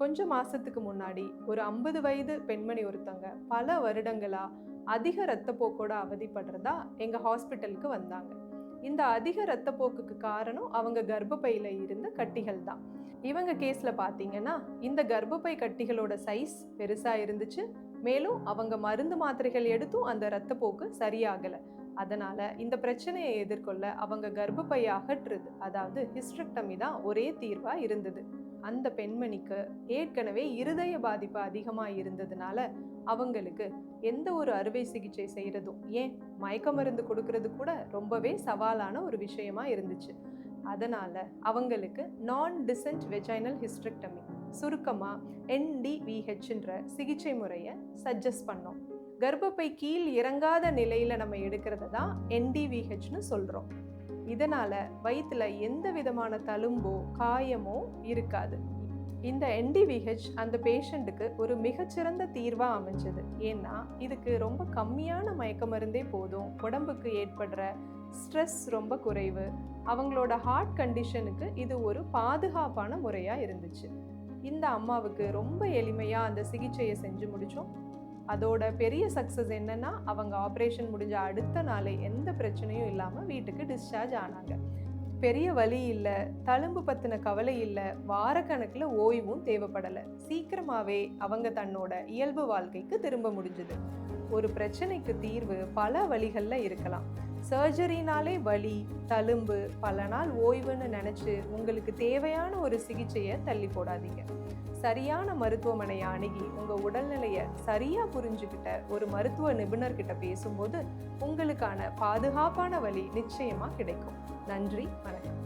கொஞ்சம் மாசத்துக்கு முன்னாடி ஒரு 50 வயது பெண்மணி ஒருத்தங்க பல வருடங்களா அதிக இரத்தப்போக்கோட அவதிப்படுறதா எங்க ஹாஸ்பிட்டலுக்கு வந்தாங்க. இந்த அதிக இரத்தப்போக்குக்கு காரணம் அவங்க கர்ப்பப்பையில இருந்த கட்டிகள் தான். இவங்க கேஸ்ல பாத்தீங்கன்னா இந்த கர்ப்பப்பை கட்டிகளோட சைஸ் பெருசா இருந்துச்சு. மேலும் அவங்க மருந்து மாத்திரைகள் எடுத்தும் அந்த இரத்தப்போக்கு சரியாகல. அதனால இந்த பிரச்சனையை எதிர்கொள்ள அவங்க கர்ப்பப்பையை அகற்றுறது, அதாவது ஹிஸ்டெக்டமி தான் ஒரே தீர்வா இருந்தது. அந்த பெண்மணிக்கு ஏற்கனவே இருதய பாதிப்பு அதிகமா இருந்ததுனால அவங்களுக்கு எந்த ஒரு அறுவை சிகிச்சை செய்யறதும், ஏன் மயக்க மருந்து கொடுக்கறது கூட ரொம்பவே சவாலான ஒரு விஷயமா இருந்துச்சு. அதனால அவங்களுக்கு நான் டிசென்ட் வெஜைனல் ஹிஸ்டெக்டமி, சுருக்கமா NDVHன்ற சிகிச்சை முறையை சஜஸ்ட் பண்ணோம். கர்ப்பப்பை கீழ் இறங்காத நிலையில நம்ம எடுக்கிறத தான் NDVHன்னு சொல்றோம். இதனால வயிற்றுல எந்த விதமான தழும்போ காயமோ இருக்காது. இந்த NDVH அந்த பேஷண்ட்டுக்கு ஒரு மிகச்சிறந்த தீர்வா அமைஞ்சது. ஏன்னா இதுக்கு ரொம்ப கம்மியான மயக்க மருந்தே போதும், உடம்புக்கு ஏற்படுற ஸ்ட்ரெஸ் ரொம்ப குறைவு, அவங்களோட ஹார்ட் கண்டிஷனுக்கு இது ஒரு பாதுகாப்பான முறையா இருந்துச்சு. இந்த அம்மாவுக்கு ரொம்ப எளிமையா அந்த சிகிச்சையை செஞ்சு முடிச்சோம். அதோட பெரிய சக்ஸஸ் என்னன்னா, அவங்க ஆப்ரேஷன் முடிஞ்ச அடுத்த நாளே எந்த பிரச்சனையும் இல்லாமல் வீட்டுக்கு டிஸ்சார்ஜ் ஆனாங்க. பெரிய வலி இல்லை, தழும்பு பற்றின கவலை இல்லை, வாரக்கணக்கில் ஓய்வும் தேவைப்படலை. சீக்கிரமாகவே அவங்க தன்னோட இயல்பு வாழ்க்கைக்கு திரும்ப முடிஞ்சுது. ஒரு பிரச்சனைக்கு தீர்வு பல வழிகளில் இருக்கலாம். சர்ஜரினாலே வலி, தழும்பு, பல நாள் ஓய்வுன்னு நினச்சி உங்களுக்கு தேவையான ஒரு சிகிச்சையை தள்ளி போடாதீங்க. சரியான மருத்துவமனையை அணுகி உங்கள் உடல்நிலையை சரியாக புரிஞ்சுக்கிட்ட ஒரு மருத்துவ நிபுணர்கிட்ட பேசும்போது உங்களுக்கான பாதுகாப்பான வழி நிச்சயமாக கிடைக்கும். நன்றி, வணக்கம்.